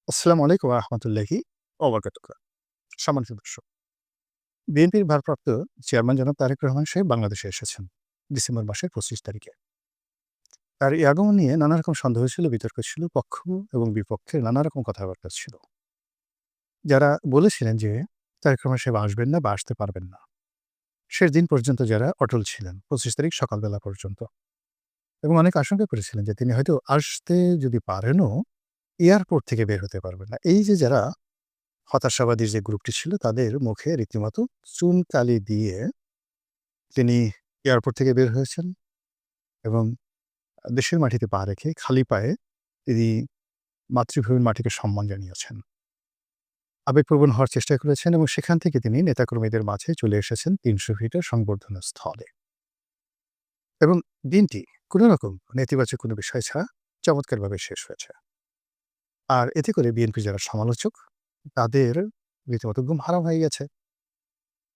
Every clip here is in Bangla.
আসসালামু আলাইকুম রহমতুল্লাহি ওবরাকাতুহু। সম্মানিত দর্শক, বিএনপির ভারপ্রাপ্ত চেয়ারম্যান জনাব তারেক রহমান সাহেব বাংলাদেশে এসেছেন ডিসেম্বর মাসের ২৫ তারিখে। তার এই আগমন নিয়ে নানা রকম সন্দেহ ছিল, বিতর্ক ছিল, পক্ষ এবং বিপক্ষের নানা রকম কথাবার্তা ছিল। যারা বলেছিলেন যে তারেক রহমান সাহেব আসবেন না বা আসতে পারবেন না, শেষ দিন পর্যন্ত যারা অটল ছিলেন ২৫ তারিখ সকালবেলা পর্যন্ত, এবং অনেক আশঙ্কা করেছিলেন যে তিনি হয়তো আসতে যদি পারেনও এয়ারপোর্ট থেকে বের হতে পারবেন না। এই যে যারা হতাশাবাদীর যে গ্রুপটি ছিল তাদের মুখে রীতিমতো চুনকালি দিয়ে তিনি এয়ারপোর্ট থেকে বের হয়েছেন এবং দেশের মাটিতে পা রেখে খালি পায়ে তিনি মাতৃভূমির মাটিকে সম্মান জানিয়েছেন। আবেগপ্রবণ হওয়ার চেষ্টা করেছেন এবং সেখান থেকে তিনি নেতাকর্মীদের মাঝে চলে এসেছেন ৩০০ ফিটের সংবর্ধনা স্থলে। এবং দিনটি কোনো রকম নেতিবাচক কোনো বিষয় ছাড়া চমৎকারভাবে শেষ হয়েছে। আর এতে করে বিএনপির যারা সমালোচক তাদের রীতিমতো ঘুম হারাম হয়ে গেছে।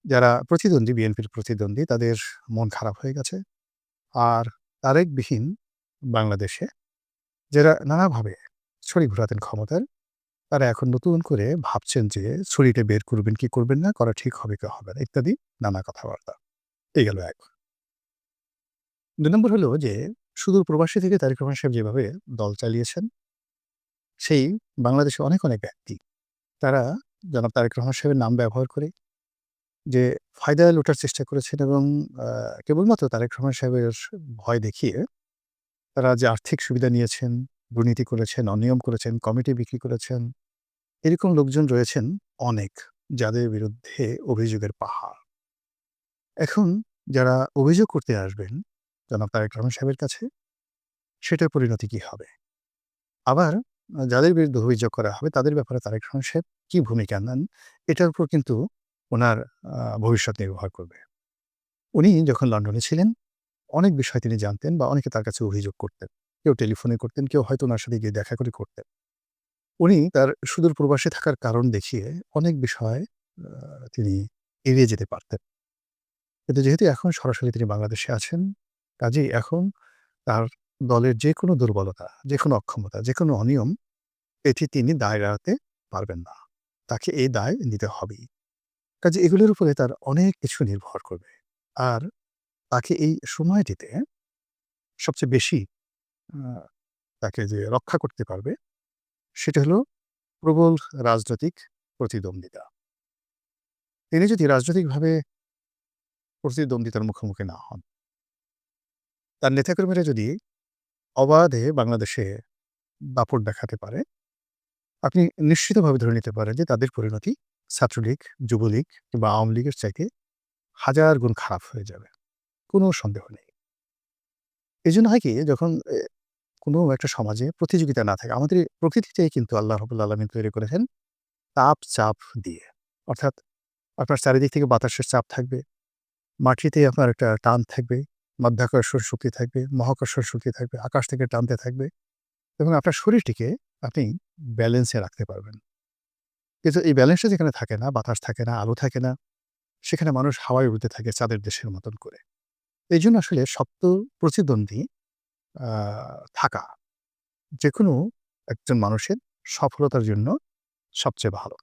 যারা প্রতিদ্বন্দ্বী, বিএনপির প্রতিদ্বন্দ্বী তাদের মন খারাপ হয়ে গেছে। আর তারেকবিহীন বাংলাদেশে যারা নানাভাবে ছড়ি ঘোরাতেন ক্ষমতার, তারা এখন নতুন করে ভাবছেন যে ছড়িটা বের করবেন কি করবেন না, করা ঠিক হবে কি হবে না ইত্যাদি নানা কথাবার্তা। এই গেল এক। ২ নম্বর হলো যে সুদূর প্রবাসী থেকে তারেক রহমান সাহেব যেভাবে দল চালিয়েছেন, সেই বাংলাদেশে অনেক ব্যক্তি তারা জনাব তারেক রহমান সাহেবের নাম ব্যবহার করে যে ফায়দা লুটার চেষ্টা করেছেন এবং আ কেবলমাত্র তারেক রহমান সাহেবের ভয় দেখিয়ে তারা যে আর্থিক সুবিধা নিয়েছেন, দুর্নীতি করেছেন, অনিয়ম করেছেন, কমিটি বিক্রি করেছেন, এরকম লোকজন রয়েছেন অনেক, যাদের বিরুদ্ধে অভিযোগের পাহাড়। এখন যারা অভিযোগ করতে আসবেন জনাব তারেক রহমান সাহেবের কাছে, সেটার পরিণতি কী হবে? আবার যাদের বিরুদ্ধে অভিযোগ করা হবে তাদের ব্যাপারে তারেক রহমান সাহেব কী ভূমিকা নেন, এটার উপর কিন্তু উনার ভবিষ্যৎ নির্ভর করবে। উনি যখন লন্ডনে ছিলেন, অনেক বিষয় তিনি জানতেন বা অনেকে তার কাছে অভিযোগ করতেন। কেউ টেলিফোনে করতেন, কেউ হয়তো উনার সাথে গিয়ে দেখা করে করতেন। উনি তার সুদূর প্রবাসে থাকার কারণ দেখিয়ে অনেক বিষয় আ তিনি এড়িয়ে যেতে পারতেন। কিন্তু যেহেতু এখন সরাসরি তিনি বাংলাদেশে আছেন, কাজেই এখন তার দলের যেকোনো দুর্বলতা, যেকোনো অক্ষমতা, যেকোনো অনিয়ম, এটি তিনি দায় এড়াতে পারবেন না। তাকে এই দায় নিতে হবেই। কাজে এগুলোর উপরে তার অনেক কিছু নির্ভর করবে। আর তাকে এই সময়টিতে সবচেয়ে বেশি আ তাকে যে রক্ষা করতে পারবে, সেটা হলো প্রবল রাজনৈতিক প্রতিদ্বন্দ্বিতা। তিনি যদি রাজনৈতিকভাবে প্রতিদ্বন্দ্বিতার মুখোমুখি না হন, তার নেতাকর্মীরা যদি অবাধে বাংলাদেশে দাপট দেখাতে পারে, আপনি নিশ্চিতভাবে ধরে নিতে পারেন যে তাদের পরিণতি ছাত্রলীগ, যুবলীগ কিংবা আওয়ামী লীগের চাইতে হাজার গুণ খারাপ হয়ে যাবে। কোনো সন্দেহ নেই। এজন্য হয় কি, যখন কোনো একটা সমাজে প্রতিযোগিতা না থাকে, আমাদের এই প্রকৃতিটাই কিন্তু আল্লাহ রাব্বুল আলামিন তৈরি করেছেন চাপ দিয়ে। অর্থাৎ আপনার চারিদিক থেকে বাতাসের চাপ থাকবে, মাটিতে আপনার একটা টান থাকবে, মাধ্যাকর্ষণ শক্তি থাকবে, মহাকর্ষণ শক্তি থাকবে, আকাশ থেকে টানতে থাকবে এবং আপনার শরীরটিকে আপনি ব্যালেন্সে রাখতে পারবেন। কিন্তু এই ব্যালেন্সটা যেখানে থাকে না, বাতাস থাকে না, আলো থাকে না, সেখানে মানুষ হাওয়ায় উড়তে থাকে চাঁদের দেশের মতন করে। এইজন্য আসলে শক্ত প্রতিদ্বন্দ্বী আ থাকা যেকোনো একজন মানুষের সফলতার জন্য সবচেয়ে ভালো।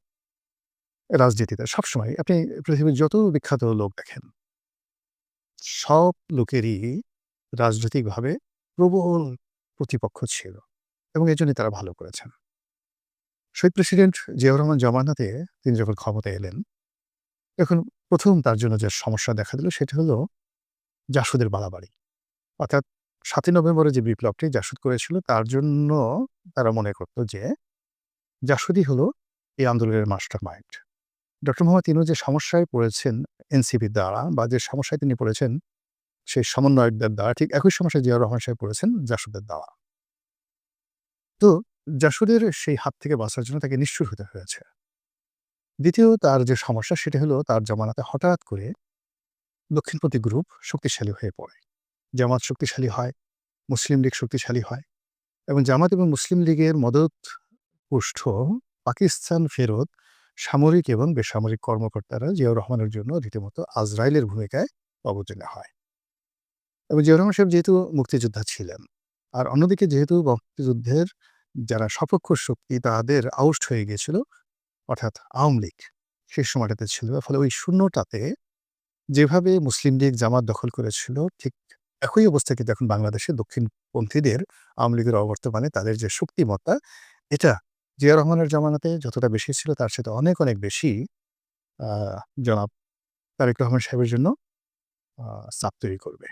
রাজনীতিতে সবসময় আপনি পৃথিবীর যত বিখ্যাত লোক দেখেন, সব লোকেরই রাজনৈতিকভাবে প্রবল প্রতিপক্ষ ছিল এবং এজন্যই তারা ভালো করেছেন। শহীদ প্রেসিডেন্ট জিয়াউর রহমান জমানাতে তিনি যখন ক্ষমতায় এলেন, তখন ১ম তার জন্য যে সমস্যা দেখা দিল সেটা হলো জাসদের বাড়াবাড়ি। অর্থাৎ ৭ই নভেম্বরে যে বিপ্লবটি জাসদ করেছিল তার জন্য তারা মনে করত যে জাসদই হলো এই আন্দোলনের master mind. Doctor Mohammad Yunus যে সমস্যায় পড়েছেন এনসিপির দ্বারা বা যে সমস্যায় তিনি পড়েছেন সেই সমন্বয়কদের দ্বারা, ঠিক একই সমস্যায় জিয়াউর রহমান সাহেব পড়েছেন জাসদের দ্বারা। তো জাসদের সেই হাত থেকে বাঁচার জন্য তাকে নিষ্ঠুর হতে হয়েছে। দ্বিতীয় তার যে সমস্যা সেটা হলো তার জমানাতে হঠাৎ করে দক্ষিণপন্থী গ্রুপ শক্তিশালী হয়ে পড়ে। জামাত শক্তিশালী হয়, মুসলিম লীগ শক্তিশালী হয় এবং জামাত এবং মুসলিম লীগের মদতপুষ্ট পাকিস্তান ফেরত সামরিক এবং বেসামরিক কর্মকর্তারা জিয়াউর রহমানের জন্য রীতিমতো আজরাইলের ভূমিকায় অবতীর্ণ হয়। এবং জিয়াউর রহমান সাহেব যেহেতু মুক্তিযোদ্ধা ছিলেন, আর অন্যদিকে যেহেতু মুক্তিযুদ্ধের যারা সপক্ষ শক্তি তাদের আউট হয়ে গিয়েছিল, অর্থাৎ আওয়ামী লীগ সেই সময়টাতে ছিল। ফলে ওই শূন্যটাতে যেভাবে মুসলিম লীগ জামাত দখল করেছিল, ঠিক একই অবস্থা কিন্তু এখন বাংলাদেশে দক্ষিণপন্থীদের আওয়ামী লীগের অবর্তমানে তাদের যে শক্তিমত্তা, এটা জিয়া রহমানের জামানাতে যতটা বেশি ছিল তার সাথে অনেক, অনেক বেশি আ জনাব তারেক রহমান সাহেবের জন্য আ চাপ তৈরি করবে।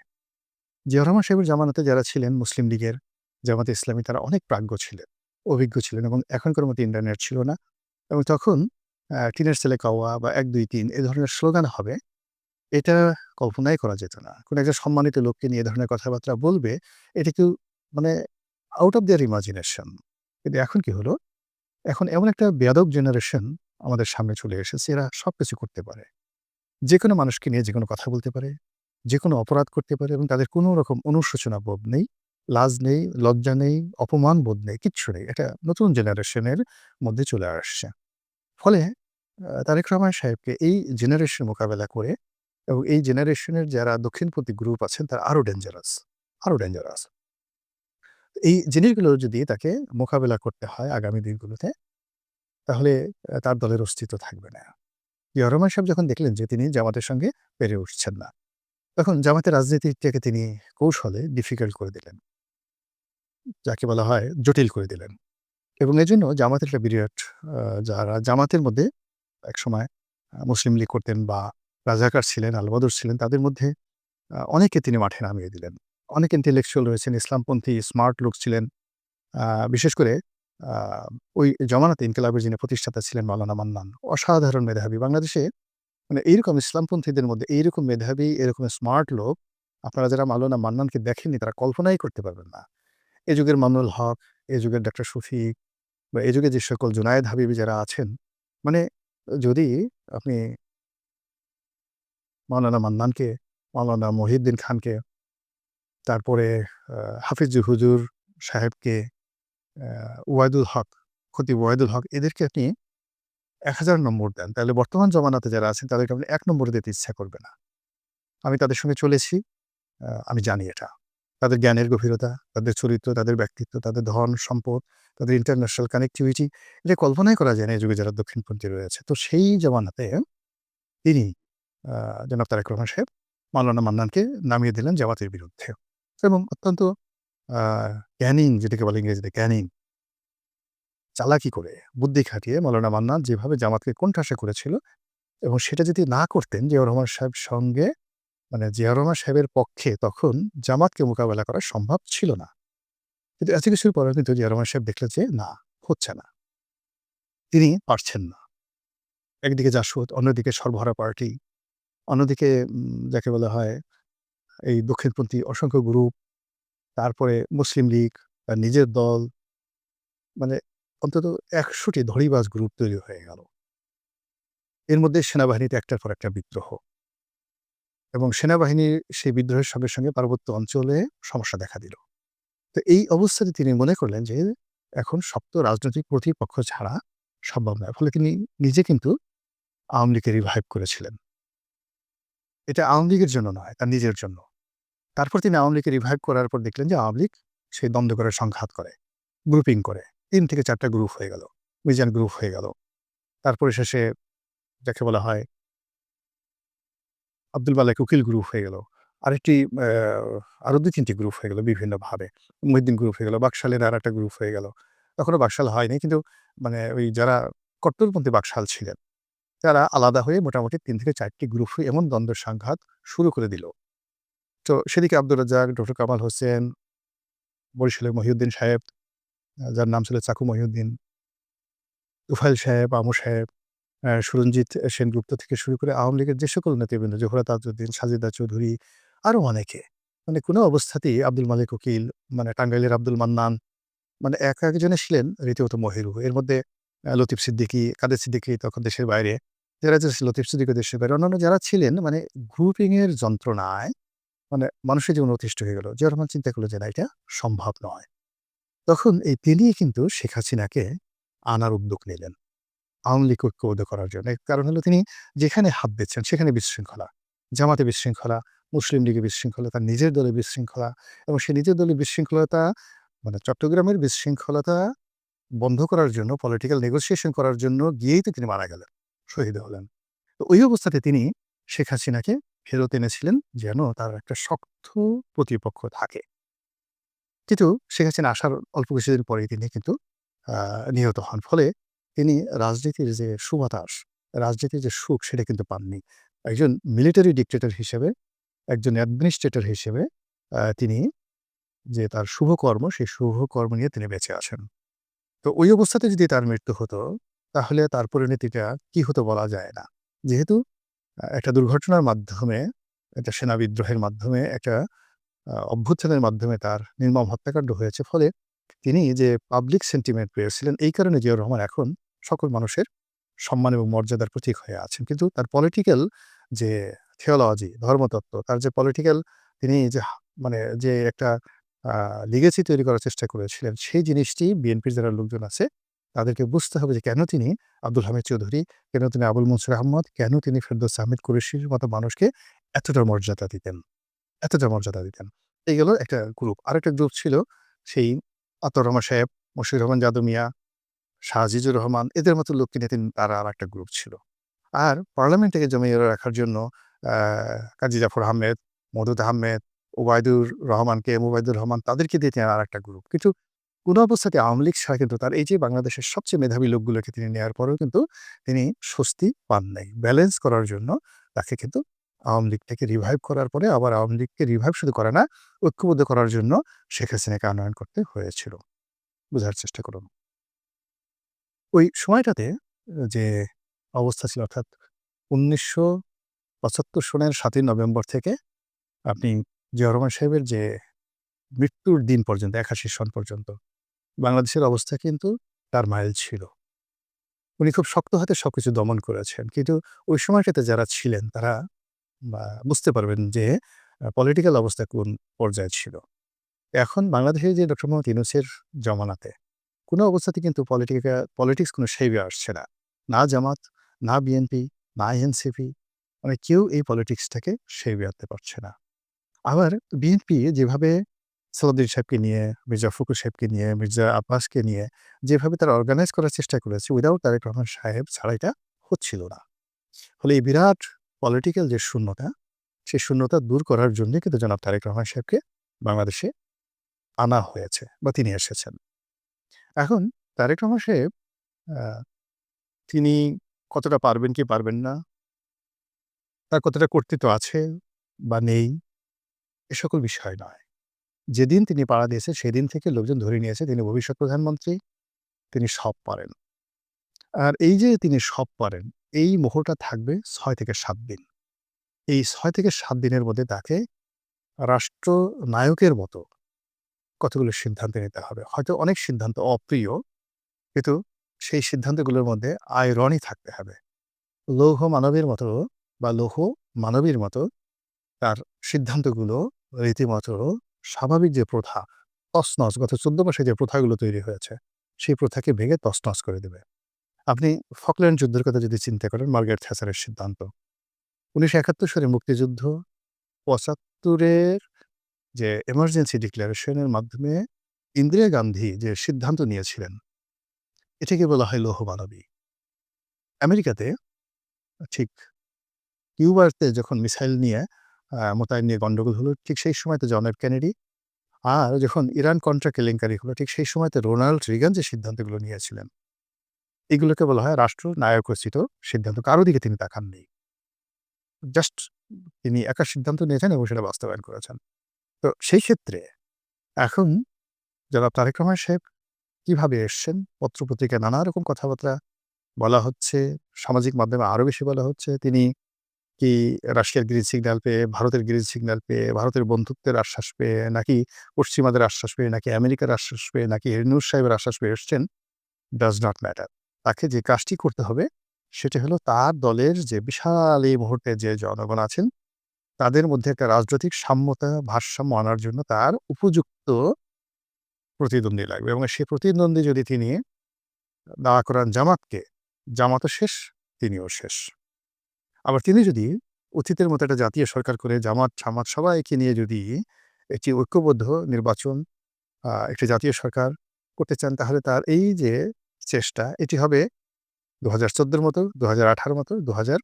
জিয়া রহমান সাহেবের জামানাতে যারা ছিলেন মুসলিম লীগের, জামাতে ইসলামী তারা অনেক প্রাজ্ঞ ছিলেন, অভিজ্ঞ ছিলেন এবং এখনকার মতো ইন্টারনেট ছিল না এবং তখন টিনের ছেলে কাওয়া বা ১, ২, ৩ এ ধরনের স্লোগান হবে, এটা কল্পনাই করা যেত না। কোনো একটা সম্মানিত লোককে নিয়ে এ ধরনের কথাবার্তা বলবে, এটা কেউ মানে আউট অফ দেয়ার ইমাজিনেশন। কিন্তু এখন কি হলো? এখন এমন একটা বেয়াদব জেনারেশন আমাদের সামনে চলে এসেছে, এরা সবকিছু করতে পারে। যেকোনো মানুষকে নিয়ে যেকোনো কথা বলতে পারে, যেকোনো অপরাধ করতে পারে এবং তাদের কোনো রকম অনুশোচনা বোধ নেই, লাজ নেই, লজ্জা নেই, অপমান বোধ নেই, কিচ্ছু নেই। এটা নতুন জেনারেশনের মধ্যে চলে আসছে। ফলে তারেক রহমান সাহেবকে এই জেনারেশন মোকাবেলা করে এবং এই জেনারেশনের যারা দক্ষিণপন্থী গ্রুপ আছেন তারা আরো ডেঞ্জারাস, আরো ডেঞ্জারাস। এই জিনিসগুলো যদি তাকে মোকাবেলা করতে হয় আগামী দিনগুলোতে, তাহলে তার দলের অস্তিত্ব থাকবে না। জিয়া রহমান সাহেব যখন দেখলেন যে তিনি জামাতের সঙ্গে পেরে উঠছেন না, তখন জামাতের রাজনীতিটাকে তিনি কৌশলে ডিফিকাল্ট করে দিলেন। যাকে বলা হয় জটিল করে দিলেন। এবং এজন্য জামাতের একটা বিরাট আ যারা জামাতের মধ্যে একসময় মুসলিম লীগ করতেন বা রাজাকার ছিলেন, আলবদর ছিলেন, তাদের মধ্যে অনেককে তিনি মাঠে নামিয়ে দিলেন। অনেক ইন্টেলেকচুয়াল রয়েছেন, ইসলামপন্থী স্মার্ট লোক ছিলেন। বিশেষ করে আ ওই জমানাতে ইনকিলাবের যিনি প্রতিষ্ঠাতা ছিলেন মাওলানা মান্নান, অসাধারণ মেধাবী। বাংলাদেশে মানে এইরকম ইসলামপন্থীদের মধ্যে এইরকম মেধাবী, এরকম স্মার্ট লোক আপনারা যারা মাওলানা মান্নানকে দেখেননি তারা কল্পনাই করতে পারবেন না। এ যুগের মামুনুল হক, এ যুগের ডক্টর শফিক বা এ যুগে যে সকল জুনায়েদ হাবিবি যারা আছেন, মানে যদি আপনি মাওলানা মান্নানকে, মাওলানা মহিউদ্দিন খানকে, তারপরে আ হাফিজুল হুজুর সাহেবকে, ওয়াইদুল হক, খতিব ওয়াইদুল হক এদেরকে আপনি ১,০০০ নম্বর দেন, তাহলে বর্তমান জমানাতে যারা আছেন তাদেরকে আপনি ১ নম্বর দিতে ইচ্ছা করবে না। আমি তাদের সঙ্গে চলেছি, আমি জানি এটা। তাদের জ্ঞানের গভীরতা, তাদের চরিত্র, তাদের ব্যক্তিত্ব, তাদের ধন সম্পদ, তাদের ইন্টারন্যাশনাল কানেক্টিভিটি, এটা কল্পনাই করা যায় না এই যুগে যারা দক্ষিণপন্থী রয়েছে। তো সেই জমানাতে তিনি আ জনাব তারেক রহমান সাহেব মাওলানা মান্নানকে নামিয়ে দিলেন জামাতের বিরুদ্ধে এবং অত্যন্ত আ ক্যানিং যেটাকে বলে ইংরেজিতে ক্যানিং, চালাকি করে, বুদ্ধি খাটিয়ে মাওলানা মান্নান যেভাবে জামাতকে কোণঠাসা করেছিল এবং সেটা যদি না করতেন জিয়াউর রহমান সাহেব সঙ্গে মানে জিয়াউর রহমান সাহেবের পক্ষে তখন জামাতকে মোকাবেলা করা সম্ভব ছিল না। কিন্তু এত কিছুর পরেও কিন্তু জিয়া রহমান সাহেব দেখলেন যে না, হচ্ছে না। তিনি পারছেন না। একদিকে জাসদ, অন্যদিকে সর্বহারা পার্টি, অন্যদিকে যাকে বলা হয় এই দক্ষিণপন্থী অসংখ্য গ্রুপ, তারপরে মুসলিম লীগ, তার নিজের দল, মানে অন্তত ১০০ টি ধড়িবাজ গ্রুপ তৈরি হয়ে গেল। এর মধ্যে সেনাবাহিনীতে একটার পর একটা বিদ্রোহ এবং সেনাবাহিনীর সেই বিদ্রোহের সঙ্গে, সঙ্গে পার্বত্য অঞ্চলে সমস্যা দেখা দিল। তো এই অবস্থাতে তিনি মনে করলেন যে এখন শক্ত রাজনৈতিক প্রতিপক্ষ ছাড়া সম্ভব নয়। ফলে তিনি নিজে কিন্তু আওয়ামী লীগকে রিভাইভ করেছিলেন। এটা আওয়ামী লীগের জন্য নয়, তার নিজের জন্য। তারপর তিনি আওয়ামী লীগকে রিভাইভ করার পর দেখলেন যে আওয়ামী লীগ সেই দ্বন্দ্ব করে, সংঘাত করে, গ্রুপিং করে। ৩ থেকে ৪ টা গ্রুপ হয়ে গেল। মিজান গ্রুপ হয়ে গেল। তারপরে শেষে যাকে বলা হয় আব্দুল মালেক উকিল গ্রুপ হয়ে গেল। আরেকটি অ্যা আরো ২-৩ টি গ্রুপ হয়ে গেল বিভিন্নভাবে। মহিউদ্দিন গ্রুপ হয়ে গেল, বাকশালের আরেকটা গ্রুপ হয়ে গেল। তখনও বাকশাল হয়নি কিন্তু মানে ওই যারা কট্টরপন্থী বাকশাল ছিলেন, তারা আলাদা হয়ে মোটামুটি ৩ থেকে ৪ টি গ্রুপ হয়ে এমন দ্বন্দ্ব সংঘাত শুরু করে দিল। তো সেদিকে আব্দুর রাজ্জাক, ডক্টর কামাল হোসেন, বরিশালের মহিউদ্দিন সাহেব, যার নাম ছিল চাকু মহিউদ্দিন, তুফাইল সাহেব, আমু সাহেব, সুরঞ্জিত সেনগুপ্ত থেকে শুরু করে আওয়ামী লীগের যে সকল নেতৃবৃন্দ, জোহরা তাজউদ্দিন, সাজেদা চৌধুরী, আরো অনেকে। মানে কোনো অবস্থাতেই আব্দুল মালেক উকিল, মানে টাঙ্গাইলের আব্দুল মান্নান, মানে একজনে ছিলেন রীতিমতো মহিরুহ। এর মধ্যে লতিফ সিদ্দিকী, কাদের সিদ্দিকী তখন দেশের বাইরে। যারা যে লতিফ সিদ্দিকী দেশের বাইরে, অন্যান্য যারা ছিলেন মানে গ্রুপিং এর যন্ত্রণায় মানে মানুষের জীবন অতিষ্ঠ হয়ে গেল। জিয়াউর রহমান চিন্তা করল যে না, এটা সম্ভব নয়। তখন এই তিনিই কিন্তু শেখ হাসিনাকে আনার উদ্যোগ নিলেন। আওয়ামী লীগ ঐক্যবদ্ধ করার জন্য। এর কারণ হলো তিনি যেখানে হাত দিচ্ছেন সেখানে বিশৃঙ্খলা। জামাতে বিশৃঙ্খলা, মুসলিম লীগে বিশৃঙ্খলা, তার নিজের দলে বিশৃঙ্খলা এবং সে নিজের দলে বিশৃঙ্খলতা মানে চট্টগ্রামের বিশৃঙ্খলতা বন্ধ করার জন্য, পলিটিক্যাল নেগোসিয়েশন করার জন্য গিয়েই তো তিনি মারা গেলেন, শহীদ হলেন। তো ওই অবস্থাতে তিনি শেখ হাসিনাকে ফেরত এনেছিলেন যেন তার একটা শক্ত প্রতিপক্ষ থাকে। কিন্তু শেখ হাসিনা আসার অল্প কিছুদিন পরেই তিনি কিন্তু নিহত হন। ফলে তিনি রাজনীতির যে সুবাতাস, রাজনীতির যে সুখ সেটা কিন্তু পাননি। একজন মিলিটারি ডিক্টেটর হিসেবে, একজন অ্যাডমিনিস্ট্রেটর হিসেবে তিনি যে তার শুভকর্ম, সেই শুভকর্ম নিয়ে তিনি বেঁচে আছেন। তো ওই অবস্থাতে যদি তার মৃত্যু হতো, তাহলে তার পরিণতিটা কি হতো বলা যায় না। যেহেতু একটা দুর্ঘটনার মাধ্যমে, একটা সেনা বিদ্রোহের মাধ্যমে, একটা অভ্যুত্থানের মাধ্যমে তার নির্মম হত্যাকাণ্ড হয়েছে। ফলে তিনি যে পাবলিক সেন্টিমেন্ট পেয়েছিলেন, এই কারণে জিয়াউর রহমান এখন সকল মানুষের সম্মান এবং মর্যাদার প্রতীক হয়ে আছেন। কিন্তু তার পলিটিক্যাল যে থিওলজি, ধর্মতত্ত্ব, তার যে পলিটিক্যাল তিনি যে মানে যে একটা আ লিগেসি তৈরি করার চেষ্টা করেছিলেন, সেই জিনিসটি বিএনপির যারা লোকজন আছে, তাদেরকে বুঝতে হবে যে কেন তিনি আব্দুল হামিদ চৌধুরী, কেন তিনি আবুল মনসুর আহমদ, কেন তিনি ফেরদৌস আহমেদ কুরেশির মতো মানুষকে এতটা মর্যাদা দিতেন, এতটা মর্যাদা দিতেন। এই গেল একটা গ্রুপ। আরেকটা গ্রুপ ছিল সেই আতাউর রহমান সাহেব, মশিউর রহমান যাদু মিয়া, শাহ আজিজুর রহমান, এদের মতো লোককে নিয়ে তারা আরেকটা গ্রুপ ছিল। আর পার্লামেন্টকে জমিয়ে রাখার জন্য আ কাজী জাফর আহমেদ, মওদুদ আহমেদ, এম ওবায়দুর রহমান তাদেরকে দিয়ে তিনি আরেকটা গ্রুপ। কিন্তু কোনো অবস্থাতে আওয়ামী লীগ ছাড়া কিন্তু তার এই যে বাংলাদেশের সবচেয়ে মেধাবী লোকগুলোকে তিনি নেয়ার পরেও কিন্তু তিনি স্বস্তি পান নাই। ব্যালেন্স করার জন্য তাকে কিন্তু আওয়ামী লীগটাকে রিভাইভ করার পরে আবার আওয়ামী লীগকে রিভাইভ শুধু করে না, ঐক্যবদ্ধ করার জন্য শেখ হাসিনাকে আনয়ন করতে হয়েছিল। বুঝার চেষ্টা করুন। ওই সময়টাতে যে অবস্থা ছিল অর্থাৎ ১৯৭৫ সনের ৭ই নভেম্বর থেকে আপনি জিয়াউর রহমান সাহেবের যে মৃত্যুর দিন পর্যন্ত ৮১ সন পর্যন্ত বাংলাদেশের অবস্থা কিন্তু টারমাইল ছিল। উনি খুব শক্ত হাতে সবকিছু দমন করেছেন। কিন্তু ওই সময়টাতে যারা ছিলেন তারা বুঝতে পারবেন যে পলিটিক্যাল অবস্থা কোন পর্যায়ে ছিল। এখন বাংলাদেশে যে ডক্টর মোহাম্মদ ইউনূসের জমানাতে কোনো অবস্থাতেই কিন্তু পলিটিক্স কোনো শেইবে আসছে না। না জামাত, না বিএনপি, না এনসিপি, মানে কেউ এই পলিটিক্সটাকে শেইবে আনতে পারছে না। আবার বিএনপি যেভাবে সালাউদ্দিন সাহেবকে নিয়ে, মির্জা ফখরুল সাহেবকে নিয়ে, মির্জা আব্বাসকে নিয়ে যেভাবে তারা অর্গানাইজ করার চেষ্টা করেছে উইথআউট তারেক রহমান সাহেব ছাড়া এটা হচ্ছিল না। ফলে এই বিরাট পলিটিক্যাল যে শূন্যতা, সেই শূন্যতা দূর করার জন্যই কিন্তু জনাব তারেক রহমান সাহেবকে বাংলাদেশে আনা হয়েছে বা তিনি এসেছেন। এখন তারেক রহমান সাহেব আ তিনি কতটা পারবেন কি পারবেন না, তার কতটা কর্তৃত্ব আছে বা নেই, এ সকল বিষয় নয়। যেদিন তিনি পাড়া দিয়েছে সেদিন থেকে লোকজন ধরে নিয়েছে তিনি ভবিষ্যৎ প্রধানমন্ত্রী, তিনি সব পারেন। আর এই যে তিনি সব পারেন, এই মোহটা থাকবে ৬ থেকে ৭ দিন। এই ৬ থেকে ৭ দিনের মধ্যে তাকে রাষ্ট্রনায়কের মতো কতগুলো সিদ্ধান্ত নিতে হবে। হয়তো অনেক সিদ্ধান্ত অপ্রিয়, কিন্তু সেই সিদ্ধান্তগুলোর মধ্যে আইরনি থাকতে হবে। লৌহ মানবের মতো বা লৌহ মানবীর মতো তার সিদ্ধান্তগুলো রীতিমতো স্বাভাবিক যে প্রথা, তছনছ গত ১৪ মাসে যে প্রথাগুলো তৈরি হয়েছে, সেই প্রথাকে ভেঙে তছনছ করে দেবে। আপনি ফকল্যান্ড যুদ্ধের কথা যদি চিন্তা করেন, মার্গারেট থ্যাচারের সিদ্ধান্ত। ১৯৭১ সালে মুক্তিযুদ্ধ, ৭৫ এর যে এমার্জেন্সি ডিক্লারেশন এর মাধ্যমে ইন্দিরা গান্ধী যে সিদ্ধান্ত নিয়েছিলেন, এটাকে বলা হয় লৌহ মানবী। আমেরিকাতে ঠিক কিউবাতে যখন মিসাইল নিয়ে মোতায়েন নিয়ে গন্ডগোল হলো, ঠিক সেই সময়তে জন এফ কেনেডি আর যখন ইরান কন্ট্রা কেলেঙ্কারি হলো, ঠিক সেই সময়তে রোনাল্ড রিগান যে সিদ্ধান্তগুলো নিয়েছিলেন, এগুলোকে বলা হয় রাষ্ট্রনায়কোচিত সিদ্ধান্ত। কারো দিকে তিনি তাকাননি। জাস্ট তিনি একা সিদ্ধান্ত নিয়েছেন এবং সেটা বাস্তবায়ন করেছেন। তো সেই ক্ষেত্রে এখন জনাব তারেক রহমান সাহেব কিভাবে এসছেন, পত্র-পত্রিকায় নানা রকম কথাবার্তা বলা হচ্ছে, সামাজিক মাধ্যমে আরো বেশি বলা হচ্ছে। তিনি কি রাশিয়ার গ্রিন সিগন্যাল পেয়ে, ভারতের গ্রিন সিগন্যাল পেয়ে, ভারতের বন্ধুত্বের আশ্বাস পেয়ে, নাকি পশ্চিমাদের আশ্বাস পেয়ে, নাকি আমেরিকার আশ্বাস পেয়ে, নাকি ইউনূস সাহেবের আশ্বাস পেয়ে এসছেন, ডাজ নট ম্যাটার। তাকে যে কাজটি করতে হবে সেটা হলো তার দলের যে বিশাল এই মুহূর্তে যে জনগণ আছেন, তাদের মধ্যে একটা রাজনৈতিক সাম্যতা, ভারসাম্য আনার জন্য তার উপযুক্ত প্রতিদ্বন্দ্বী লাগবে এবং সেই প্রতিদ্বন্দ্বী যদি তিনি দাঁড়া করান জামাতকে, জামাতও শেষ, তিনিও শেষ। আবার তিনি যদি অতীতের মতো একটা জাতীয় সরকার করে জামাত-টামাত সবাইকে নিয়ে যদি একটি ঐক্যবদ্ধ নির্বাচন, একটি জাতীয় সরকার করতে চান তাহলে তার এই যে চেষ্টা এটি হবে ২০১৪ মতো, ২০১৮ মতো, ২০২৪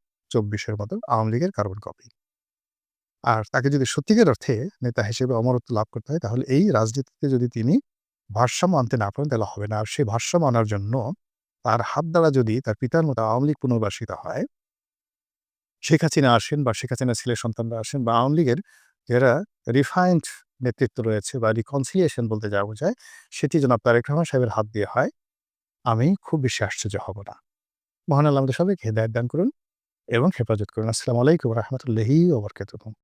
এর মতো আওয়ামী লীগের কার্বন কপি। আর তাকে যদি সত্যিকার অর্থে নেতা হিসেবে অমরত্ব লাভ করতে হয় তাহলে এই রাজনীতিতে যদি তিনি ভারসাম্য আনতে না পারেন তাহলে হবে না। আর সেই ভারসাম্য আনার জন্য তার হাত দ্বারা যদি তার পিতার মতো আওয়ামী লীগ পুনর্বাসিত হয়, শেখ হাসিনা আসেন বা শেখ হাসিনার ছেলে সন্তানরা আসেন বা আওয়ামী লীগের যারা রিফাইন্ড নেতৃত্ব রয়েছে বা রিকনসিলিয়েশন বলতে যা বোঝায় সেটি জনাব তারেক রহমান সাহেবের হাত দিয়ে হয়, আমি খুব বেশি আশ্চর্য হব না। মহান আল্লাহ আমাদের সবাইকে হেদায়েত দান করুন এবং হেফাজত করুন। আসসালামু আলাইকুম ওয়া রাহমাতুল্লাহি ওয়া বারাকাতুহু।